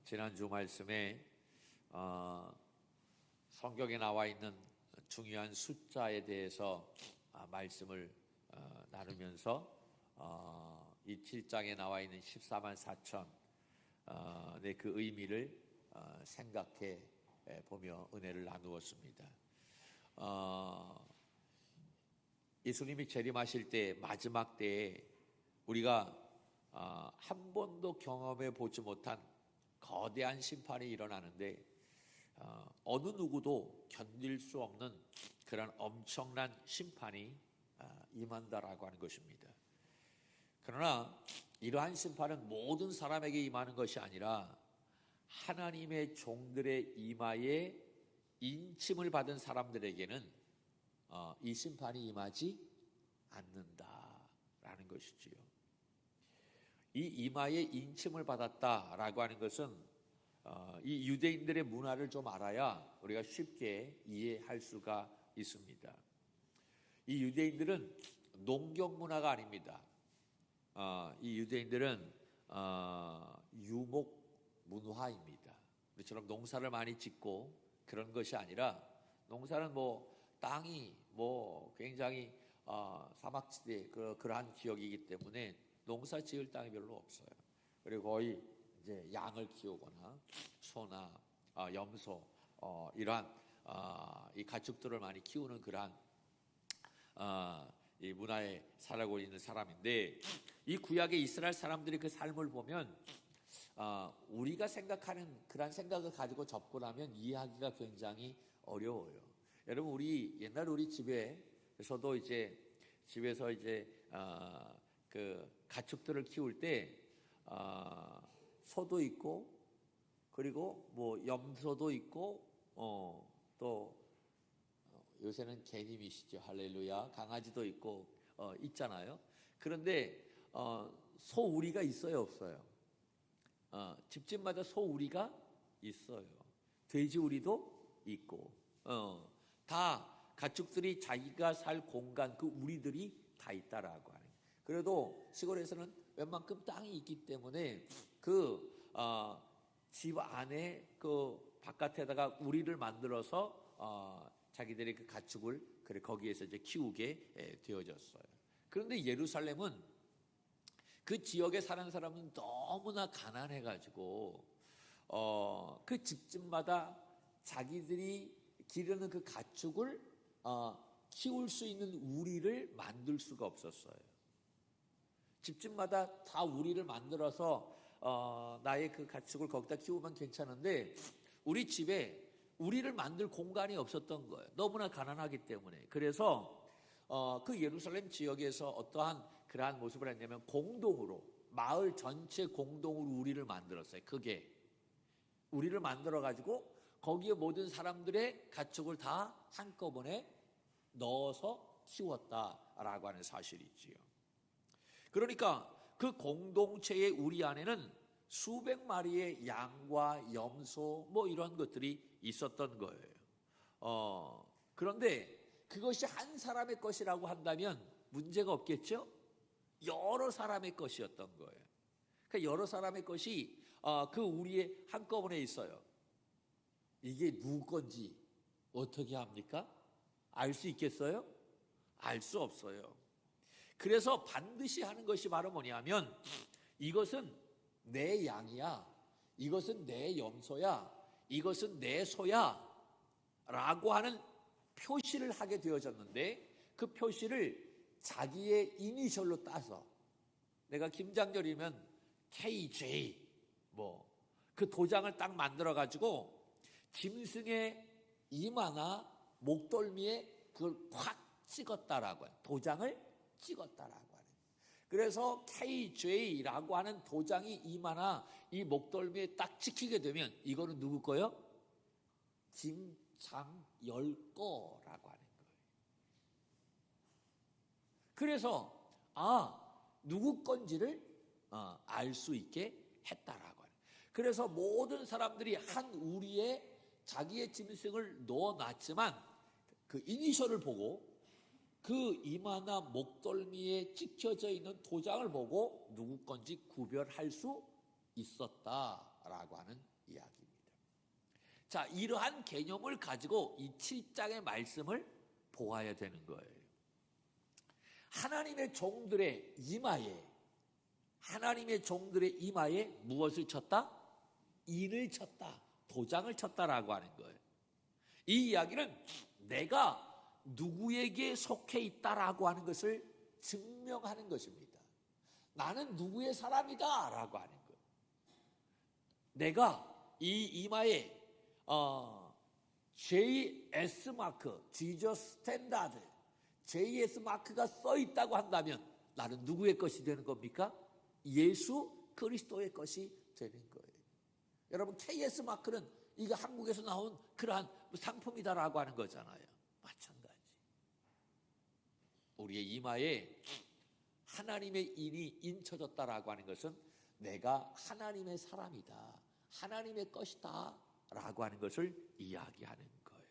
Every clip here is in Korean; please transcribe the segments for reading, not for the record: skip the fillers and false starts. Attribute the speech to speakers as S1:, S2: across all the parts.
S1: 지난주 말씀에 성경에 나와 있는 중요한 숫자에 대해서 말씀을 나누면서 이 7장에 나와 있는 14만 4천 그 의미를 생각해 보며 은혜를 나누었습니다. 예수님이 재림하실 때 마지막 때에 우리가 한 번도 경험해 보지 못한 거대한 심판이 일어나는데 어느 누구도 견딜 수 없는 그런 엄청난 심판이 임한다라고 하는 것입니다. 그러나 이러한 심판은 모든 사람에게 임하는 것이 아니라 하나님의 종들의 이마에 인침을 받은 사람들에게는 이 심판이 임하지 않는다라는 것이지요. 이 이마에 인침을 받았다라고 하는 것은 이 유대인들의 문화를 좀 알아야 우리가 쉽게 이해할 수가 있습니다. 이 유대인들은 농경 문화가 아닙니다. 이 유대인들은 유목 문화입니다. 우리처럼 농사를 많이 짓고 그런 것이 아니라, 농사는 땅이 굉장히 사막지대 그러한 지역이기 때문에 농사 지을 땅이 별로 없어요. 그리고 거의 이제 양을 키우거나 소나 염소 이러한 이 가축들을 많이 키우는 그러한 이 문화에 살아가고 있는 사람인데, 이 구약의 이스라엘 사람들이 그 삶을 보면 우리가 생각하는 그런 생각을 가지고 접근하면 이해하기가 굉장히 어려워요. 여러분, 옛날 우리 집에서도 집에서 그 가축들을 키울 때 소도 있고, 그리고 염소도 있고, 또 요새는 개님이시죠. 할렐루야. 강아지도 있고 있잖아요. 그런데 소우리가 있어요, 없어요? 집집마다 소우리가 있어요. 돼지우리도 있고, 다 가축들이 자기가 살 공간, 그 우리들이 다 있다라고 하는. 그래도 시골에서는 웬만큼 땅이 있기 때문에 집 안에 바깥에다가 우리를 만들어서 자기들의 그 가축을 거기에서 이제 키우게 되어졌어요. 그런데 예루살렘은 그 지역에 사는 사람은 너무나 가난해가지고 그 집집마다 자기들이 기르는 그 가축을 키울 수 있는 우리를 만들 수가 없었어요. 집집마다 다 우리를 만들어서 나의 그 가축을 거기다 키우면 괜찮은데, 우리 집에 우리를 만들 공간이 없었던 거예요. 너무나 가난하기 때문에. 그래서 그 예루살렘 지역에서 어떠한 그러한 모습을 했냐면, 공동으로, 마을 전체 공동으로 우리를 만들었어요. 크게 우리를 만들어 가지고 거기에 모든 사람들의 가축을 다 한꺼번에 넣어서 키웠다라고 하는 사실이 있지요. 그러니까 그 공동체의 우리 안에는 수백 마리의 양과 염소 이런 것들이 있었던 거예요. 그런데 그것이 한 사람의 것이라고 한다면 문제가 없겠죠? 여러 사람의 것이었던 거예요. 그러니까 여러 사람의 것이 그 우리의 한꺼번에 있어요. 이게 누구 건지 어떻게 합니까? 알 수 있겠어요? 알 수 없어요. 그래서 반드시 하는 것이 바로 뭐냐면, 이것은 내 양이야, 이것은 내 염소야, 이것은 내 소야 라고 하는 표시를 하게 되어졌는데, 그 표시를 자기의 이니셜로 따서, 내가 김장렬이면 KJ 그 도장을 딱 만들어 가지고 짐승의 이마나 목덜미에 그걸 확 찍었다라고 해요. 도장을 찍었다라고 하는. 그래서 KJ라고 하는 도장이 이마나 이 목덜미에 딱 찍히게 되면 이거는 누구 거요? 김장열 거라고 하는 거예요. 그래서 누구 건지를 알 수 있게 했다라고 하는. 그래서 모든 사람들이 한 우리에 자기의 짐승을 넣어놨지만 그 이니셜을 보고, 그 이마나 목덜미에 찍혀져 있는 도장을 보고 누구 건지 구별할 수 있었다 라고 하는 이야기입니다. 자, 이러한 개념을 가지고 이 7장의 말씀을 보아야 되는 거예요. 하나님의 종들의 이마에 무엇을 쳤다? 인을 쳤다, 도장을 쳤다라고 하는 거예요. 이 이야기는 내가 누구에게 속해 있다라고 하는 것을 증명하는 것입니다. 나는 누구의 사람이다 라고 하는 거예요. 내가 이 이마에 JS 마크, Jesus 스탠다드, JS 마크가 써 있다고 한다면 나는 누구의 것이 되는 겁니까? 예수 그리스도의 것이 되는 거예요. 여러분, KS 마크는 이거 한국에서 나온 그러한 상품이다라고 하는 거잖아요. 마찬가지. 우리의 이마에 하나님의 인이 인쳐졌다라고 하는 것은 내가 하나님의 사람이다, 하나님의 것이다 라고 하는 것을 이야기하는 거예요.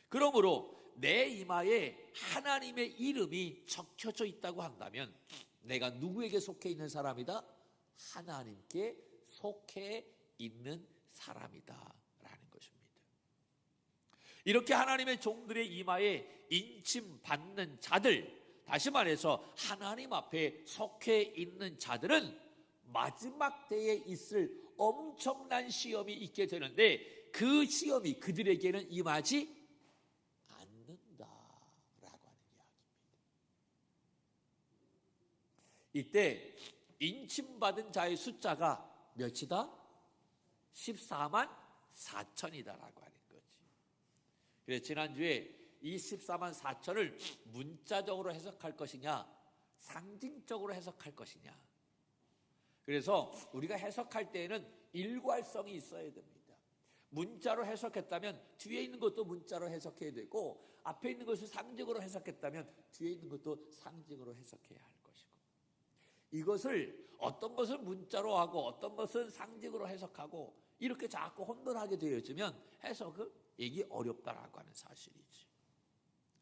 S1: 그러므로 내 이마에 하나님의 이름이 적혀져 있다고 한다면 내가 누구에게 속해 있는 사람이다? 하나님께 속해 있는 사람이다 라는 것입니다. 이렇게 하나님의 종들의 이마에 인침 받는 자들, 다시 말해서 하나님 앞에 속해 있는 자들은 마지막 때에 있을 엄청난 시험이 있게 되는데 그 시험이 그들에게는 임하지 않는다라고 하는 이야기입니다. 이때 인침받은 자의 숫자가 몇이다? 14만 4천이다라고 하는 거지. 그래서 지난주에 이 14만 4천을 문자적으로 해석할 것이냐, 상징적으로 해석할 것이냐. 그래서 우리가 해석할 때에는 일괄성이 있어야 됩니다. 문자로 해석했다면 뒤에 있는 것도 문자로 해석해야 되고, 앞에 있는 것을 상징으로 해석했다면 뒤에 있는 것도 상징으로 해석해야 할 것이고, 이것을 어떤 것을 문자로 하고 어떤 것은 상징으로 해석하고 이렇게 자꾸 혼돈하게 되어지면 해석이 어렵다라고 하는 사실이지.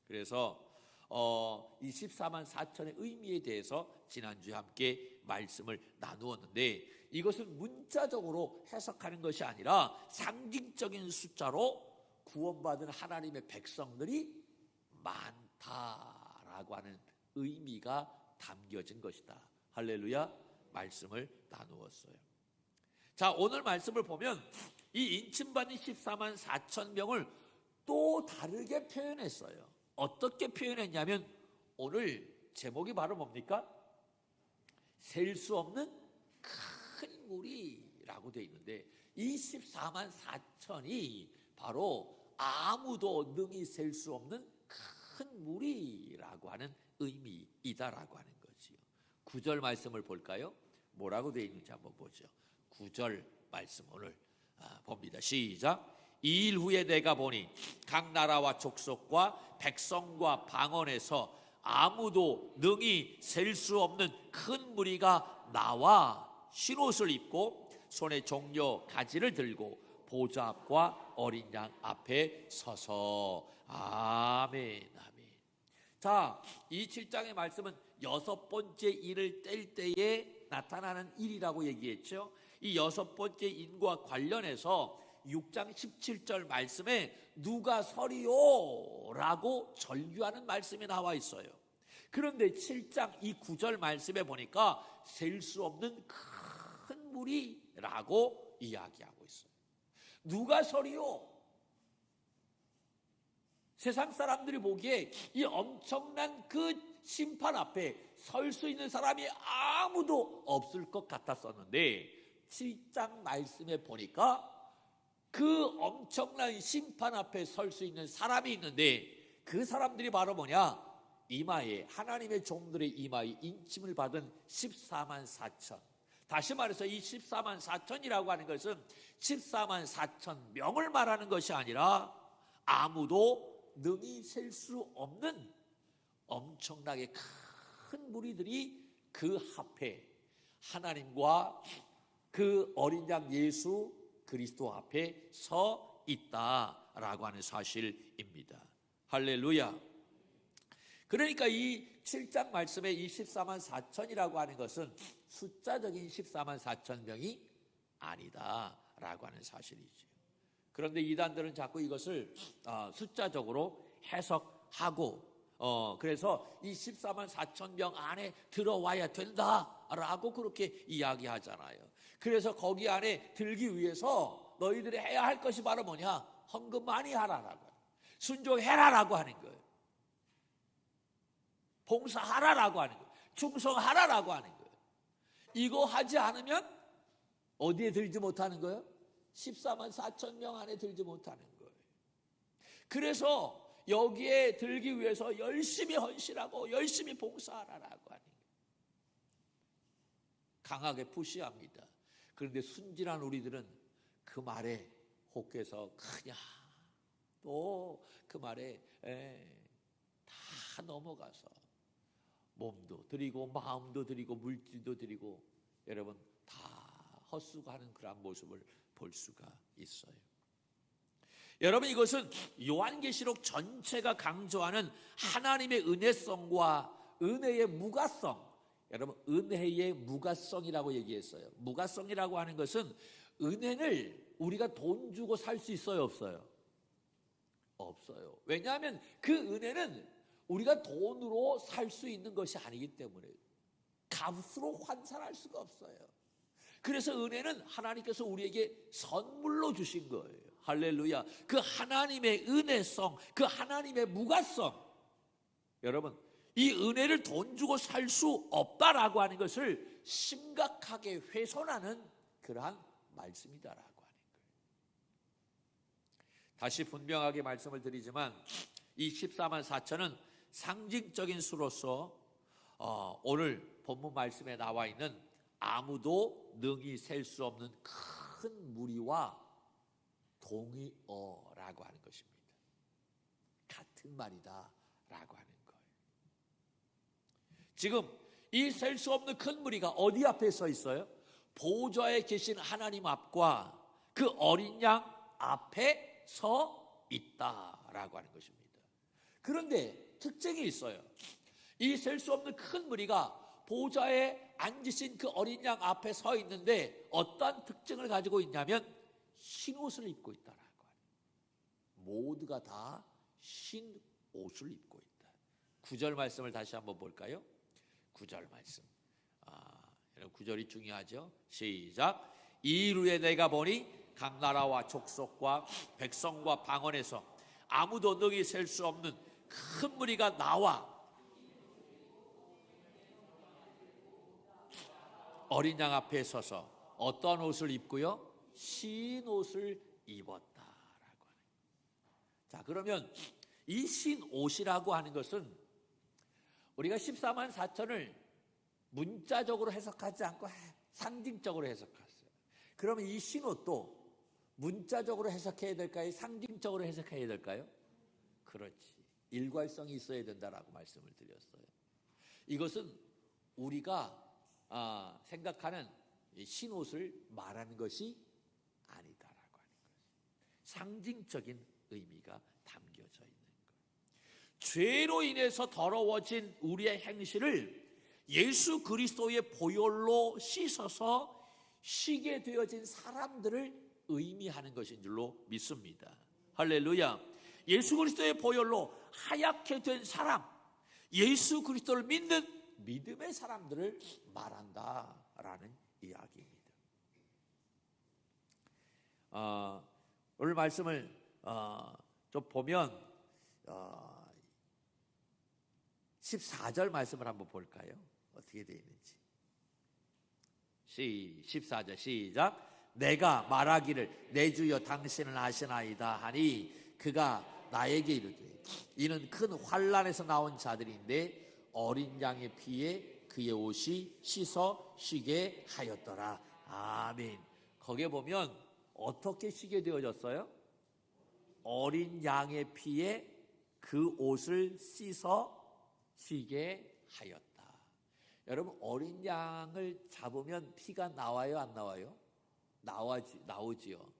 S1: 그래서 24만 4천의 의미에 대해서 지난주에 함께 말씀을 나누었는데, 이것은 문자적으로 해석하는 것이 아니라 상징적인 숫자로 구원받은 하나님의 백성들이 많다라고 하는 의미가 담겨진 것이다. 할렐루야. 말씀을 나누었어요. 자, 오늘 말씀을 보면 이 인침받은 14만 4천 명을 또 다르게 표현했어요. 어떻게 표현했냐면 오늘 제목이 바로 뭡니까? 셀 수 없는 큰 무리라고 되어 있는데, 이 14만 4천이 바로 아무도 능히 셀 수 없는 큰 무리라고 하는 의미이다라고 하는 거지요. 9절 말씀을 볼까요? 뭐라고 되어 있는지 한번 보죠. 9절 말씀 오늘 봅니다. 시작. 이 일 후에 내가 보니 각 나라와 족속과 백성과 방언에서 아무도 능히 셀 수 없는 큰 무리가 나와 흰옷을 입고 손에 종려 가지를 들고 보좌 앞과 어린 양 앞에 서서. 아멘, 아멘. 자, 이 7장의 말씀은 6번째 인을 뗄 때에 나타나는 일이라고 얘기했죠. 이 6번째 인과 관련해서 6장 17절 말씀에 누가 서리요? 라고 절규하는 말씀이 나와 있어요. 그런데 7장 이 9절 말씀에 보니까 셀 수 없는 큰 무리라고 이야기하고 있어요. 누가 서리요? 세상 사람들이 보기에 이 엄청난 그 심판 앞에 설 수 있는 사람이 아무도 없을 것 같았었는데 7장 말씀에 보니까 그 엄청난 심판 앞에 설 수 있는 사람이 있는데, 그 사람들이 바로 뭐냐? 이마에, 하나님의 종들의 이마에 인침을 받은 14만 4천. 다시 말해서 이 14만 4천이라고 하는 것은 14만 4천 명을 말하는 것이 아니라 아무도 능히 셀 수 없는 엄청나게 큰 무리들이 그 앞에 하나님과 그 어린 양 예수 그리스도 앞에 서 있다라고 하는 사실입니다. 할렐루야. 그러니까 이 7장 말씀에 이 14만 4천이라고 하는 것은 숫자적인 14만 4천 명이 아니다라고 하는 사실이죠. 그런데 이단들은 자꾸 이것을 숫자적으로 해석하고 그래서 이 14만 4천 명 안에 들어와야 된다라고 그렇게 이야기하잖아요. 그래서 거기 안에 들기 위해서 너희들이 해야 할 것이 바로 뭐냐? 헌금 많이 하라라고, 순종해라라고 하는 거예요. 봉사하라라고 하는 거예요. 충성하라라고 하는 거예요. 이거 하지 않으면 어디에 들지 못하는 거예요? 14만 4천 명 안에 들지 못하는 거예요. 그래서 여기에 들기 위해서 열심히 헌신하고 열심히 봉사하라라고 하는 거예요. 강하게 푸시합니다. 그런데 순진한 우리들은 그 말에 혹해서 그냥 또 그 말에 다 넘어가서 몸도 드리고 마음도 드리고 물질도 드리고 여러분 다 헛수고하는 그런 모습을 볼 수가 있어요. 여러분 이것은 요한계시록 전체가 강조하는 하나님의 은혜성과 은혜의 무가성, 여러분 은혜의 무가성이라고 얘기했어요. 무가성이라고 하는 것은 은혜를 우리가 돈 주고 살 수 있어요, 없어요? 없어요. 왜냐하면 그 은혜는 우리가 돈으로 살 수 있는 것이 아니기 때문에 값으로 환산할 수가 없어요. 그래서 은혜는 하나님께서 우리에게 선물로 주신 거예요. 할렐루야. 그 하나님의 은혜성, 그 하나님의 무가성, 여러분 이 은혜를 돈 주고 살 수 없다라고 하는 것을 심각하게 훼손하는 그러한 말씀이다라고 하는 거예요. 다시 분명하게 말씀을 드리지만 이 14만 4천은 상징적인 수로서 오늘 본문 말씀에 나와 있는 아무도 능히 셀 수 없는 큰 무리와 동의어라고 하는 것입니다. 같은 말이다라고 하는 거예요. 지금 이 셀 수 없는 큰 무리가 어디 앞에 서 있어요? 보좌에 계신 하나님 앞과 그 어린 양 앞에 서 있다라고 하는 것입니다. 그런데 특징이 있어요. 이 셀 수 없는 큰 무리가 보좌에 앉으신 그 어린 양 앞에 서 있는데 어떤 특징을 가지고 있냐면 흰 옷을 입고 있다라고 하는, 모두가 다 흰 옷을 입고 있다. 9절 말씀을 다시 한번 볼까요? 9절 말씀. 여러분 9절이 중요하죠. 시작. 이루에 내가 보니 각 나라와 족속과 백성과 방언에서 아무도 능히 셀 수 없는 큰 무리가 나와 어린 양 앞에 서서 어떤 옷을 입고요? 흰 옷을 입었다라고 하는. 자, 그러면 이 흰 옷이라고 하는 것은 우리가 14만 4천을 문자적으로 해석하지 않고 상징적으로 해석했어요. 그러면 이 흰 옷도 문자적으로 해석해야 될까요? 상징적으로 해석해야 될까요? 그렇지. 일괄성이 있어야 된다라고 말씀을 드렸어요. 이것은 우리가 생각하는 흰 옷을 말하는 것이 아니다라고 하는 거예요. 상징적인 의미가 담겨져 있는 거예요. 죄로 인해서 더러워진 우리의 행실을 예수 그리스도의 보혈로 씻어서 쉬게 되어진 사람들을 의미하는 것인 줄로 믿습니다. 할렐루야. 예수 그리스도의 보혈로 하얗게 된 사람, 예수 그리스도를 믿는 믿음의 사람들을 말한다라는 이야기입니다. 오늘 말씀을 좀 보면 14절 말씀을 한번 볼까요? 어떻게 되어 있는지. 14절 시작. 내가 말하기를 내 주여 당신은 아시나이다 하니 그가 나에게 이르되 이는 큰 환난에서 나온 자들인데 어린 양의 피에 그의 옷이 씻어 쉬게 하였더라. 아멘. 거기에 보면 어떻게 쉬게 되어졌어요? 어린 양의 피에 그 옷을 씻어 쉬게 하였다. 여러분 어린 양을 잡으면 피가 나와요, 안 나와요? 나오지요.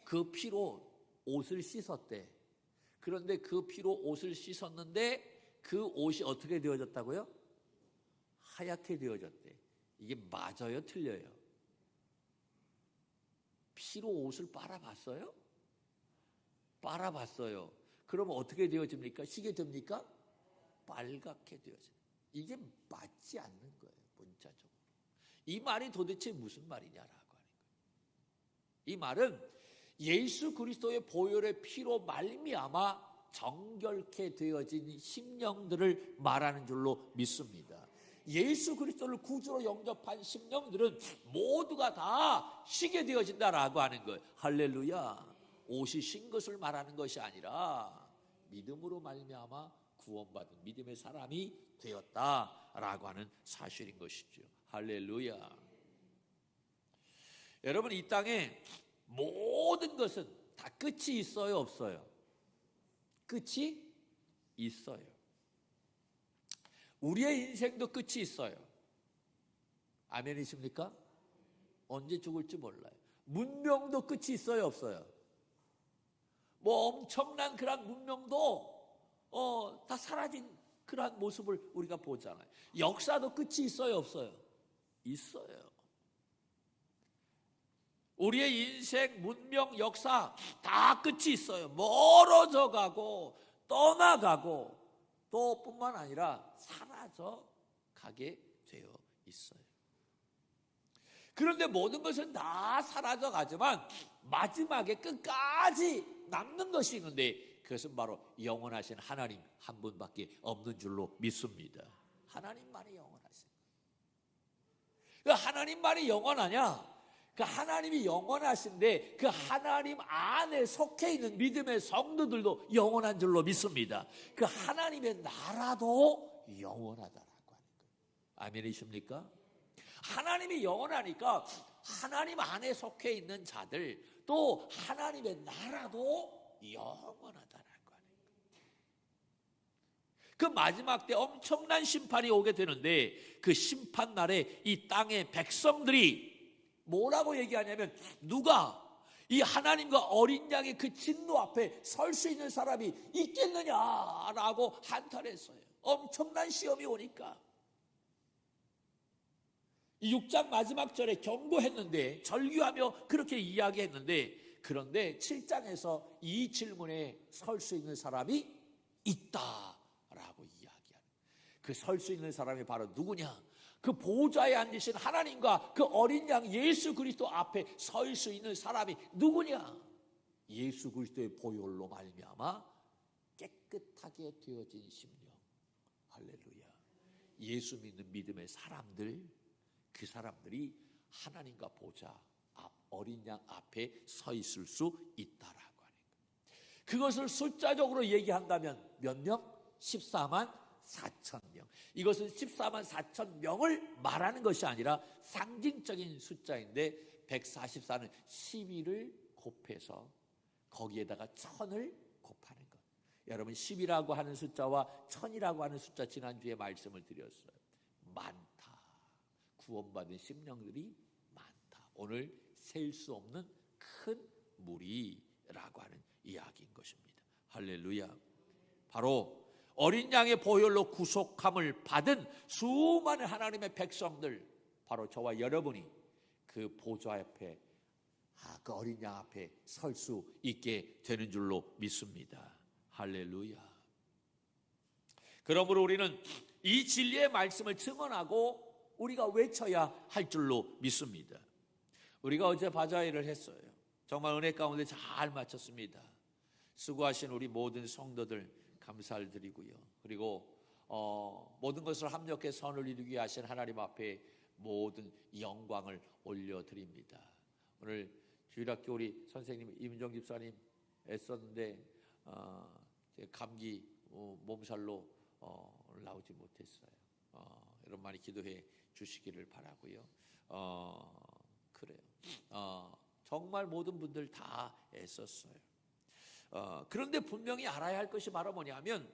S1: 그 피로 옷을 씻었대. 그런데 그 피로 옷을 씻었는데 그 옷이 어떻게 되어졌다고요? 하얗게 되어졌대. 이게 맞아요, 틀려요? 피로 옷을 빨아봤어요? 빨아봤어요. 그러면 어떻게 되어집니까? 시게 됩니까? 빨갛게 되어져요. 이게 맞지 않는 거예요, 문자적으로. 이 말이 도대체 무슨 말이냐라고 하는 거예요. 이 말은 예수 그리스도의 보혈의 피로 말미암아 정결케 되어진 심령들을 말하는 줄로 믿습니다. 예수 그리스도를 구주로 영접한 심령들은 모두가 다 쉬게 되어진다라고 하는 거예요. 할렐루야. 옷이 신 것을 말하는 것이 아니라 믿음으로 말미암아 구원받은 믿음의 사람이 되었다라고 하는 사실인 것이죠. 할렐루야. 여러분, 이 땅에 모든 것은 다 끝이 있어요, 없어요? 끝이 있어요. 우리의 인생도 끝이 있어요. 아멘이십니까? 언제 죽을지 몰라요. 문명도 끝이 있어요, 없어요? 뭐 엄청난 그런 문명도 다 사라진 그러한 모습을 우리가 보잖아요. 역사도 끝이 있어요, 없어요? 있어요. 우리의 인생, 문명, 역사 다 끝이 있어요. 멀어져 가고 떠나가고 또 뿐만 아니라 사라져 가게 되어 있어요. 그런데 모든 것은 다 사라져 가지만 마지막에 끝까지 남는 것이 있는데 그것은 바로 영원하신 하나님 한 분밖에 없는 줄로 믿습니다. 하나님만이 영원하신 거예요. 하나님만이 영원하냐? 그 하나님이 영원하신데 그 하나님 안에 속해 있는 믿음의 성도들도 영원한 줄로 믿습니다. 그 하나님의 나라도 영원하다라고 하는 거예요. 아멘이십니까? 하나님이 영원하니까 하나님 안에 속해 있는 자들 또 하나님의 나라도 영원하다라고 하는 거예요. 그 마지막 때 엄청난 심판이 오게 되는데 그 심판 날에 이 땅의 백성들이 뭐라고 얘기하냐면 누가 이 하나님과 어린 양의 그 진노 앞에 설 수 있는 사람이 있겠느냐라고 한탄했어요. 엄청난 시험이 오니까. 이 6장 마지막 절에 경고했는데 절규하며 그렇게 이야기했는데 그런데 7장에서 이 질문에 설 수 있는 사람이 있다라고 이야기하는 그 설 수 있는 사람이 바로 누구냐? 그 보좌에 앉으신 하나님과 그 어린 양 예수 그리스도 앞에 설 수 있는 사람이 누구냐? 예수 그리스도의 보혈로 말미암아 깨끗하게 되어진 심령. 할렐루야. 예수 믿는 믿음의 사람들, 그 사람들이 하나님과 보좌 앞 어린 양 앞에 서 있을 수 있다라고 하는 거예요. 그것을 숫자적으로 얘기한다면 몇 명? 14만 4천 명. 이것은 14만 4천 명을 말하는 것이 아니라 상징적인 숫자인데 144는 12를 곱해서 거기에다가 1000을 곱하는 것. 여러분 10이라고 하는 숫자와 1000이라고 하는 숫자 지난주에 말씀을 드렸어요. 많다. 구원받은 심령들이 많다. 오늘 셀 수 없는 큰 무리라고 하는 이야기인 것입니다. 할렐루야. 바로 어린 양의 보혈로 구속함을 받은 수많은 하나님의 백성들, 바로 저와 여러분이 그 보좌 앞에, 그 어린 양 앞에 설 수 있게 되는 줄로 믿습니다. 할렐루야. 그러므로 우리는 이 진리의 말씀을 증언하고 우리가 외쳐야 할 줄로 믿습니다. 우리가 어제 바자회를 했어요. 정말 은혜 가운데 잘 마쳤습니다. 수고하신 우리 모든 성도들 감사를 드리고요. 그리고 모든 것을 합력해 선을 이루게 하신 하나님 앞에 모든 영광을 올려드립니다. 오늘 주일학교 우리 선생님 임은정 집사님 애썼는데 감기 몸살로 오늘 나오지 못했어요. 여러분 많이 기도해 주시기를 바라고요. 그래요. 정말 모든 분들 다 애썼어요. 그런데 분명히 알아야 할 것이 바로 뭐냐면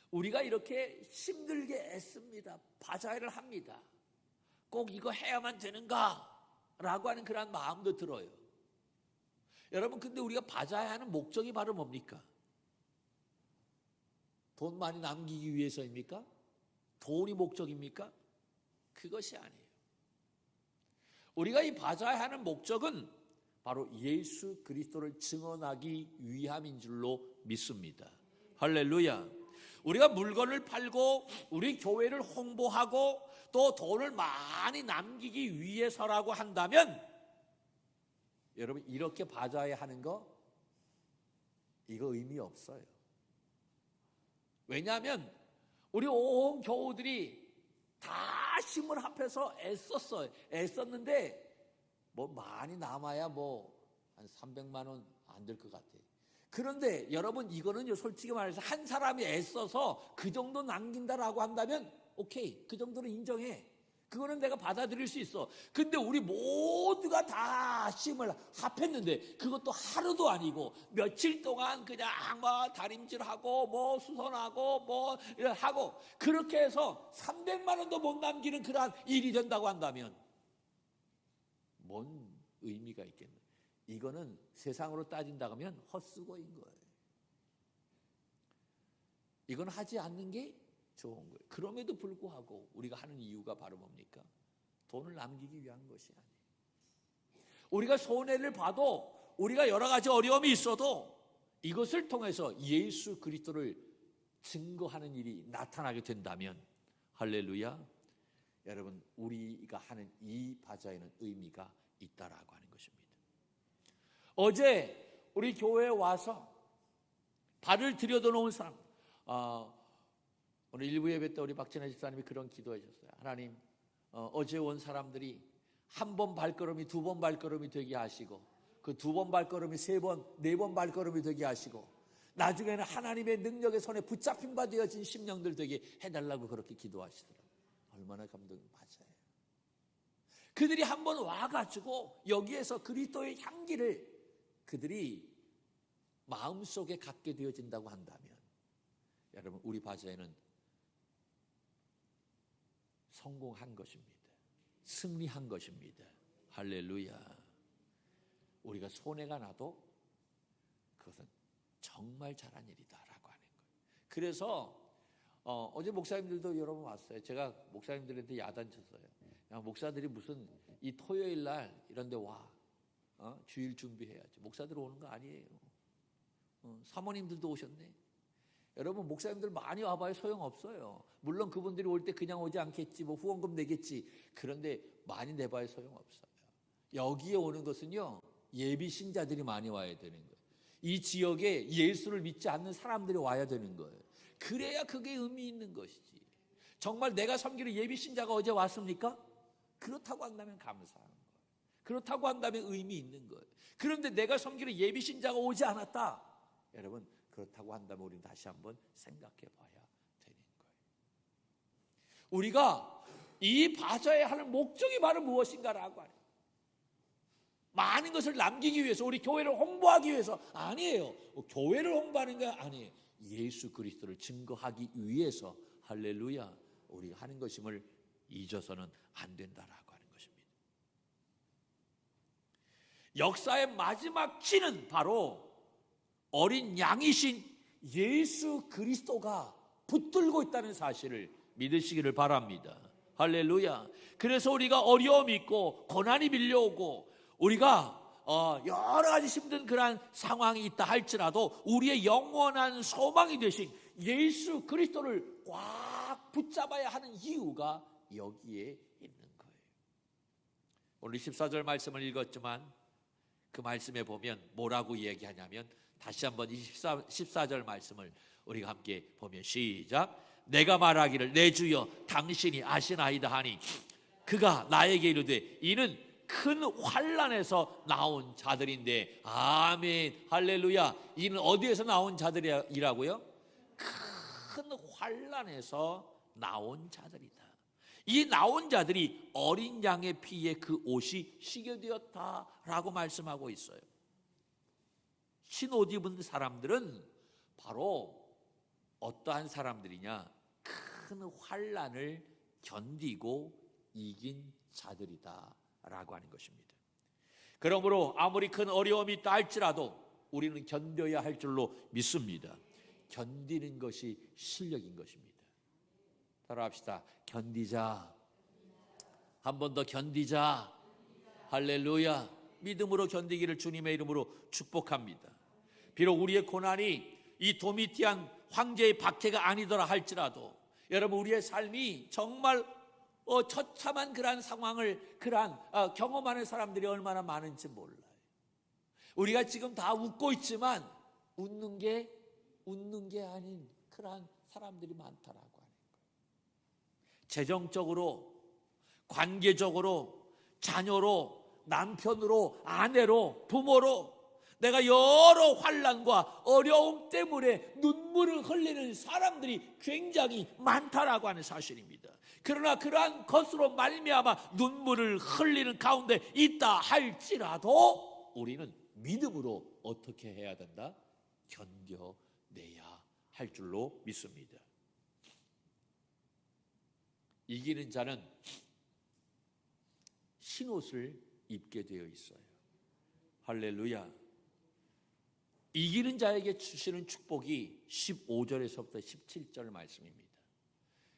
S1: 우리가 이렇게 힘들게 애씁니다. 바자회를 합니다. 꼭 이거 해야만 되는가? 라고 하는 그런 마음도 들어요. 여러분 근데 우리가 바자회하는 목적이 바로 뭡니까? 돈 많이 남기기 위해서입니까? 돈이 목적입니까? 그것이 아니에요. 우리가 이 바자회 하는 목적은 바로 예수 그리스도를 증언하기 위함인 줄로 믿습니다. 할렐루야. 우리가 물건을 팔고 우리 교회를 홍보하고 또 돈을 많이 남기기 위해서라고 한다면, 여러분 이렇게 바자회 하는 거 이거 의미 없어요. 왜냐하면 우리 온 교우들이 다 힘을 합해서 애썼어요. 애썼는데 뭐 많이 남아야 뭐 한 300만 원 안 될 것 같아요. 그런데 여러분 이거는요, 솔직히 말해서 한 사람이 애써서 그 정도 남긴다라고 한다면 오케이, 그 정도는 인정해. 그거는 내가 받아들일 수 있어. 근데 우리 모두가 다 힘을 합했는데 그것도 하루도 아니고 며칠 동안 그냥 뭐 다림질하고 뭐 수선하고 뭐 하고 그렇게 해서 300만 원도 못 남기는 그러한 일이 된다고 한다면 뭔 의미가 있겠나? 이거는 세상으로 따진다고 하면 헛수고인 거예요. 이건 하지 않는 게 좋은 거예요. 그럼에도 불구하고 우리가 하는 이유가 바로 뭡니까? 돈을 남기기 위한 것이 아니에요. 우리가 손해를 봐도, 우리가 여러 가지 어려움이 있어도 이것을 통해서 예수 그리스도를 증거하는 일이 나타나게 된다면, 할렐루야, 여러분 우리가 하는 이 바자회는 의미가 있다라고 하는 것입니다. 어제 우리 교회에 와서 발을 들여놓은 사람, 오늘 일부 예배 때 우리 박진아 집사님이 그런 기도해 주셨어요. 하나님, 어제 온 사람들이 한 번 발걸음이 두 번 발걸음이 되게 하시고, 그 두 번 발걸음이 세 번, 네 번 발걸음이 되게 하시고, 나중에는 하나님의 능력의 손에 붙잡힌 바 되어진 심령들 되게 해달라고 그렇게 기도하시더라고요. 얼마나 감동받아요. 그들이 한 번 와가지고 여기에서 그리스도의 향기를 그들이 마음속에 갖게 되어진다고 한다면, 여러분 우리 바자회는 성공한 것입니다. 승리한 것입니다. 할렐루야. 우리가 손해가 나도 그것은 정말 잘한 일이다라고 하는 거예요. 그래서 어제 목사님들도 여러분 왔어요. 제가 목사님들한테 야단쳤어요. 야, 목사들이 무슨 이 토요일 날 이런 데 와. 주일 준비해야지. 목사들 오는 거 아니에요. 사모님들도 오셨네. 여러분 목사님들 많이 와봐야 소용없어요. 물론 그분들이 올 때 그냥 오지 않겠지, 뭐 후원금 내겠지. 그런데 많이 내봐야 소용없어요. 여기에 오는 것은요, 예비 신자들이 많이 와야 되는 거예요. 이 지역에 예수를 믿지 않는 사람들이 와야 되는 거예요. 그래야 그게 의미 있는 것이지. 정말 내가 섬기는 예비 신자가 어제 왔습니까? 그렇다고 한다면 감사한 거예요. 그렇다고 한다면 의미 있는 거예요. 그런데 내가 섬기는 예비 신자가 오지 않았다, 여러분 그렇다고 한다면 우리는 다시 한번 생각해 봐야 되는 거예요. 우리가 이 바자회 하는 목적이 바로 무엇인가라고 하는, 많은 것을 남기기 위해서, 우리 교회를 홍보하기 위해서 아니에요. 교회를 홍보하는 게 아니에요. 예수 그리스도를 증거하기 위해서, 할렐루야, 우리가 하는 것임을 잊어서는 안 된다라고 하는 것입니다. 역사의 마지막 키는 바로 어린 양이신 예수 그리스도가 붙들고 있다는 사실을 믿으시기를 바랍니다. 할렐루야. 그래서 우리가 어려움이 있고 고난이 밀려오고 우리가 여러 가지 힘든 그런 상황이 있다 할지라도 우리의 영원한 소망이 되신 예수 그리스도를 꽉 붙잡아야 하는 이유가 여기에 있는 거예요. 오늘 14절 말씀을 읽었지만 그 말씀에 보면 뭐라고 얘기하냐면, 다시 한번 14절 말씀을 우리가 함께 보면 시작. 내가 말하기를 내 주여 당신이 아시나이다 하니 그가 나에게 이르되 이는 큰 환난에서 나온 자들인데. 아멘. 할렐루야. 이는 어디에서 나온 자들이라고요? 큰 환난에서 나온 자들이다. 이 나온 자들이 어린 양의 피에 그 옷이 시게 되었다라고 말씀하고 있어요. 흰 옷 입은 사람들은 바로 어떠한 사람들이냐? 큰 환난을 견디고 이긴 자들이다 라고 하는 것입니다. 그러므로 아무리 큰 어려움이 있다 할지라도 우리는 견뎌야 할 줄로 믿습니다. 견디는 것이 실력인 것입니다. 따라합시다. 견디자. 한 번 더 견디자. 할렐루야. 믿음으로 견디기를 주님의 이름으로 축복합니다. 비록 우리의 고난이 이 도미티안 황제의 박해가 아니더라 할지라도 여러분 우리의 삶이 정말 처참한 그러한 상황을 경험하는 사람들이 얼마나 많은지 몰라요. 우리가 지금 다 웃고 있지만 웃는 게 아닌 그러한 사람들이 많다라고 하는 거예요. 재정적으로, 관계적으로, 자녀로, 남편으로, 아내로, 부모로 내가 여러 환난과 어려움 때문에 눈물을 흘리는 사람들이 굉장히 많다라고 하는 사실입니다. 그러나 그러한 것으로 말미암아 눈물을 흘리는 가운데 있다 할지라도 우리는 믿음으로 어떻게 해야 된다? 견뎌내야 할 줄로 믿습니다. 이기는 자는 흰옷을 입게 되어 있어요. 할렐루야. 이기는 자에게 주시는 축복이 15절에서부터 17절 말씀입니다.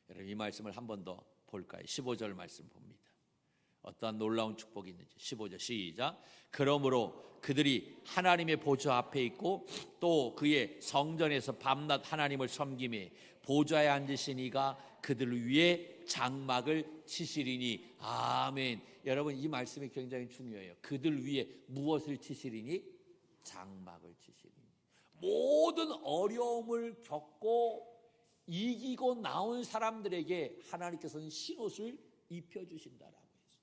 S1: 여러분 이 말씀을 한 번 더 볼까요? 15절 말씀 봅니다. 어떠한 놀라운 축복이 있는지. 15절 시작. 그러므로 그들이 하나님의 보좌 앞에 있고 또 그의 성전에서 밤낮 하나님을 섬기며 보좌에 앉으신 이가 그들 위에 장막을 치시리니. 아멘. 여러분 이 말씀이 굉장히 중요해요. 그들 위에 무엇을 치시리니? 장막을 치시리니. 모든 어려움을 겪고 이기고 나온 사람들에게 하나님께서는 흰옷을 입혀주신다라고 했어요.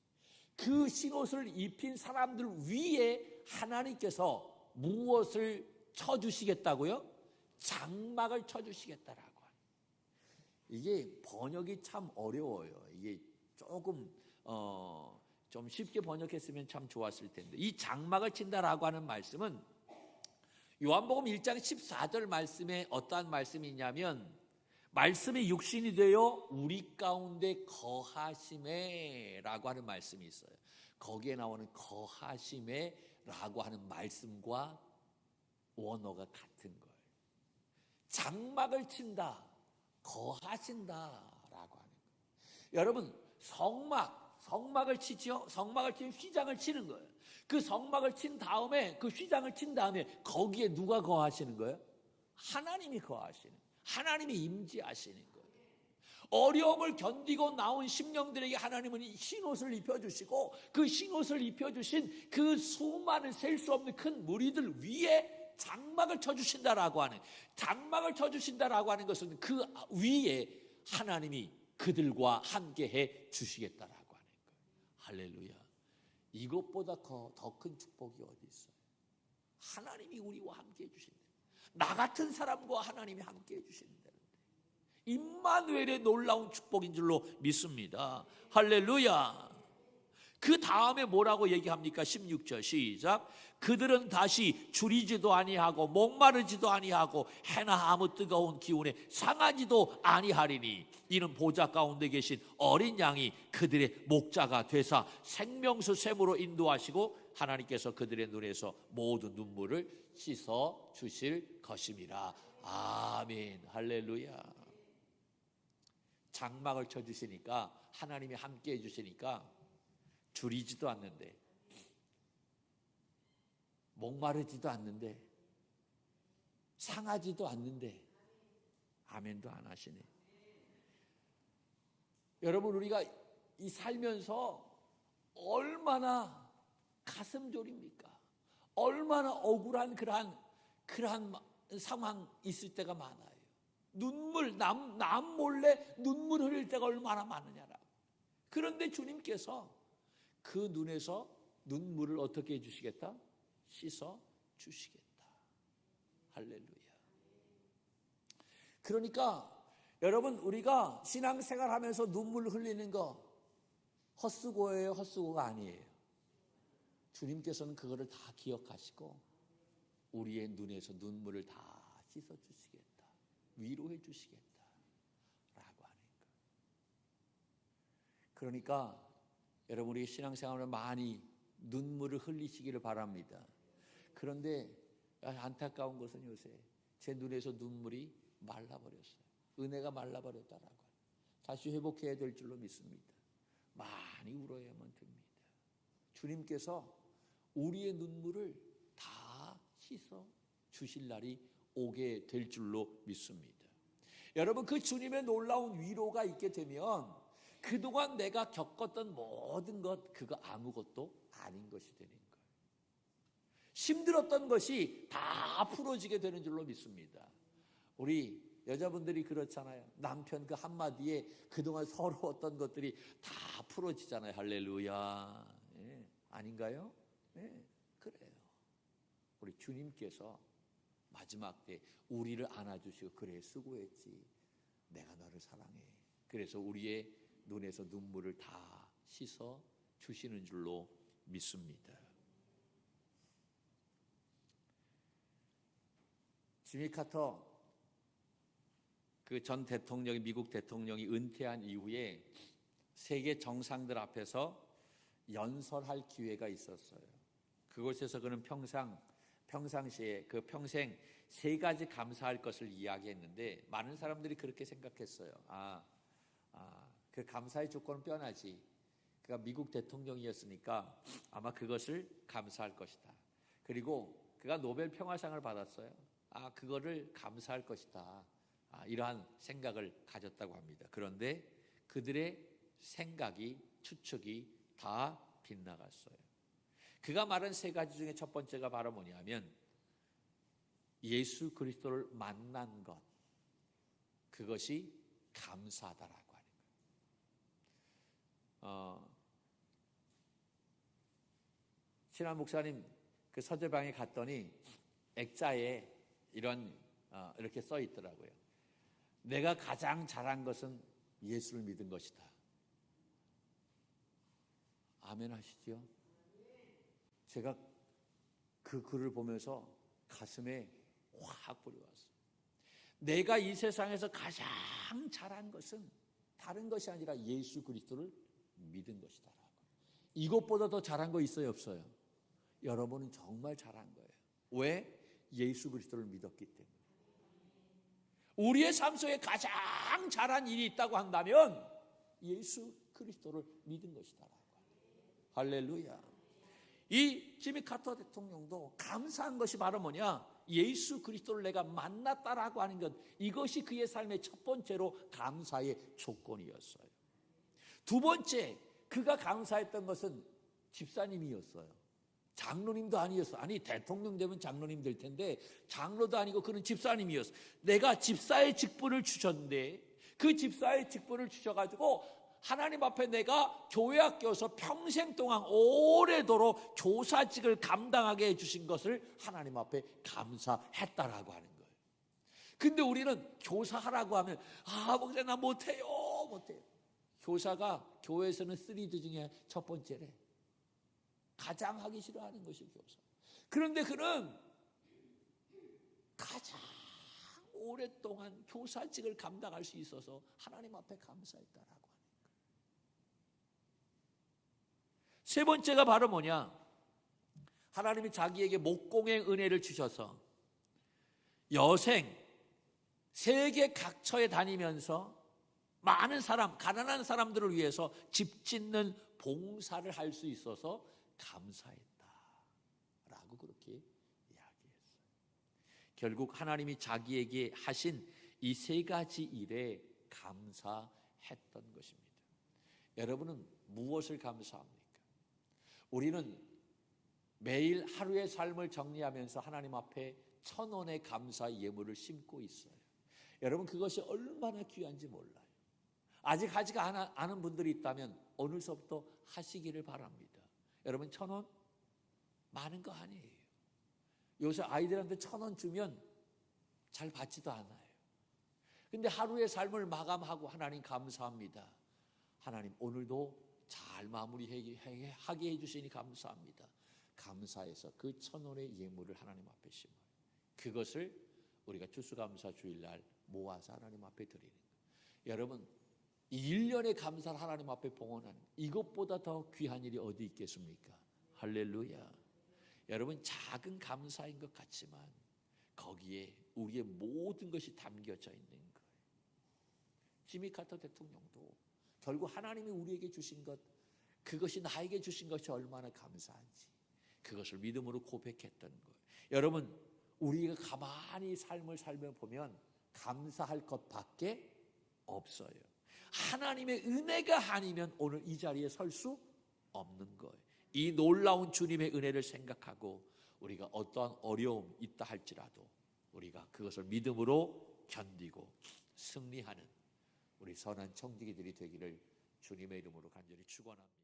S1: 그 흰옷을 입힌 사람들 위에 하나님께서 무엇을 쳐주시겠다고요? 장막을 쳐주시겠다라고. 이게 번역이 참 어려워요. 이게 조금 좀 쉽게 번역했으면 참 좋았을 텐데, 이 장막을 친다라고 하는 말씀은 요한복음 1장 14절 말씀에 어떠한 말씀이 있냐면, 말씀이 육신이 되어 우리 가운데 거하심에 라고 하는 말씀이 있어요. 거기에 나오는 거하심에 라고 하는 말씀과 원어가 같은 거예요. 장막을 친다, 거하신다 라고 하는 거예요. 여러분 성막을 치죠. 성막을 치면 휘장을 치는 거예요. 그 성막을 친 다음에, 그 휘장을 친 다음에 거기에 누가 거하시는 거예요? 하나님이 거하시는, 하나님이 임재하시는 거예요. 어려움을 견디고 나온 심령들에게 하나님은 흰옷을 입혀주시고, 그 흰옷을 입혀주신 그 수많은 셀 수 없는 큰 무리들 위에 장막을 쳐주신다라고 하는, 장막을 쳐주신다라고 하는 것은 그 위에 하나님이 그들과 함께해 주시겠다라고 하는 거예요. 할렐루야. 이것보다 더 큰 축복이 어디 있어요? 하나님이 우리와 함께해 주신다. 나 같은 사람과 하나님이 함께해 주신다는데, 임마누엘의 놀라운 축복인 줄로 믿습니다. 할렐루야. 그 다음에 뭐라고 얘기합니까? 16절 시작. 그들은 다시 줄이지도 아니하고 목마르지도 아니하고 해나 아무 뜨거운 기운에 상하지도 아니하리니 이는 보좌 가운데 계신 어린 양이 그들의 목자가 되사 생명수 샘으로 인도하시고 하나님께서 그들의 눈에서 모든 눈물을 씻어 주실 것임이라. 아멘. 할렐루야. 장막을 쳐주시니까, 하나님이 함께 해주시니까 줄이지도 않는데, 목마르지도 않는데, 상하지도 않는데 아멘도 안 하시네. 여러분 우리가 이 살면서 얼마나 가슴 졸입니까? 얼마나 억울한 그러한 상황 있을 때가 많아요. 눈물, 남 몰래 눈물 흘릴 때가 얼마나 많으냐라고. 그런데 주님께서 그 눈에서 눈물을 어떻게 해주시겠다? 씻어 주시겠다. 할렐루야. 그러니까 여러분 우리가 신앙생활 하면서 눈물 흘리는 거 헛수고예요? 헛수고가 아니에요. 주님께서는 그거를 다 기억하시고 우리의 눈에서 눈물을 다 씻어 주시겠다, 위로해 주시겠다 라고 하는 거예요. 그러니까 여러분 우리 신앙생활을 많이 눈물을 흘리시기를 바랍니다. 그런데 안타까운 것은 요새 제 눈에서 눈물이 말라버렸어요. 은혜가 말라버렸다라고. 다시 회복해야 될 줄로 믿습니다. 많이 울어야만 됩니다. 주님께서 우리의 눈물을 다 씻어 주실 날이 오게 될 줄로 믿습니다. 여러분, 그 주님의 놀라운 위로가 있게 되면 그동안 내가 겪었던 모든 것, 그거 아무것도 아닌 것이 되는 거예요. 힘들었던 것이 다 풀어지게 되는 줄로 믿습니다. 우리 여자분들이 그렇잖아요. 남편 그 한마디에 그동안 서러웠던 것들이 다 풀어지잖아요. 할렐루야. 예, 아닌가요? 예, 그래요. 우리 주님께서 마지막 때 우리를 안아주시고, 그래 수고했지, 내가 너를 사랑해, 그래서 우리의 눈에서 눈물을 다 씻어 주시는 줄로 믿습니다. 지미 카터 그 전 대통령이, 미국 대통령이 은퇴한 이후에 세계 정상들 앞에서 연설할 기회가 있었어요. 그곳에서 그는 평상시에 그 평생 세 가지 감사할 것을 이야기했는데, 많은 사람들이 그렇게 생각했어요. 그 감사의 조건은 뻔하지, 그가 미국 대통령이었으니까 아마 그것을 감사할 것이다. 그리고 그가 노벨 평화상을 받았어요. 그거를 감사할 것이다. 이러한 생각을 가졌다고 합니다. 그런데 그들의 생각이, 추측이 다 빗나갔어요. 그가 말한 세 가지 중에 첫 번째가 바로 뭐냐면 예수 그리스도를 만난 것, 그것이 감사하다라고 하는 거예요. 신한 목사님 그 서재방에 갔더니 액자에 이렇게 써 있더라고요. 내가 가장 잘한 것은 예수를 믿은 것이다. 아멘 하시죠? 제가 그 글을 보면서 가슴에 확 뿌려왔어요. 내가 이 세상에서 가장 잘한 것은 다른 것이 아니라 예수 그리스도를 믿은 것이다. 이것보다 더 잘한 거 있어요, 없어요? 여러분은 정말 잘한 거예요. 왜? 예수 그리스도를 믿었기 때문에. 우리의 삶 속에 가장 잘한 일이 있다고 한다면 예수 그리스도를 믿은 것이다. 할렐루야. 이 지미 카터 대통령도 감사한 것이 바로 뭐냐? 예수 그리스도를 내가 만났다라고 하는 것, 이것이 그의 삶의 첫 번째로 감사의 조건이었어요. 두 번째, 그가 감사했던 것은 집사님이었어요. 장로님도 아니었어. 아니, 대통령 되면 장로님 될 텐데 장로도 아니고 그는 집사님이었어. 내가 집사의 직분을 주셨는데 그 집사의 직분을 주셔가지고 하나님 앞에 내가 교회 학교에서 평생 동안 오래도록 교사직을 감당하게 해주신 것을 하나님 앞에 감사했다라고 하는 거예요. 근데 우리는 교사하라고 하면 목사 나 못해요. 교사가 교회에서는 3D 중에 첫 번째래. 가장 하기 싫어하는 것이 교사. 그런데 그는 가장 오랫동안 교사직을 감당할 수 있어서 하나님 앞에 감사했다라고 하는 거예요. 세 번째가 바로 뭐냐? 하나님이 자기에게 목공의 은혜를 주셔서 여생 세계 각처에 다니면서 많은 사람, 가난한 사람들을 위해서 집 짓는 봉사를 할 수 있어서 감사했다라고 그렇게 이야기했어요. 결국 하나님이 자기에게 하신 이 세 가지 일에 감사했던 것입니다. 여러분은 무엇을 감사합니까? 우리는 매일 하루의 삶을 정리하면서 하나님 앞에 1,000원의 감사 예물을 심고 있어요. 여러분, 그것이 얼마나 귀한지 몰라요. 아직 하지 않은 분들이 있다면 오늘서부터 하시기를 바랍니다. 여러분, 1,000원 많은 거 아니에요. 요새 아이들한테 1,000원 주면 잘 받지도 않아요. 근데 하루의 삶을 마감하고 하나님 감사합니다. 하나님 오늘도 잘 마무리하게 해주시니 감사합니다. 감사해서 그 1,000원의 예물을 하나님 앞에 심어요. 그것을 우리가 추수감사 주일날 모아서 하나님 앞에 드리는 거예요. 여러분, 1년의 감사를 하나님 앞에 봉헌하는 이것보다 더 귀한 일이 어디 있겠습니까? 할렐루야. 여러분, 작은 감사인 것 같지만 거기에 우리의 모든 것이 담겨져 있는 거예요. 지미 카터 대통령도 결국 하나님이 우리에게 주신 것, 그것이 나에게 주신 것이 얼마나 감사한지 그것을 믿음으로 고백했던 거예요. 여러분, 우리가 가만히 삶을 살며 보면 감사할 것밖에 없어요. 하나님의 은혜가 아니면 오늘 이 자리에 설 수 없는 거예요. 이 놀라운 주님의 은혜를 생각하고 우리가 어떠한 어려움 있다 할지라도 우리가 그것을 믿음으로 견디고 승리하는 우리 선한 청지기들이 되기를 주님의 이름으로 간절히 축원합니다.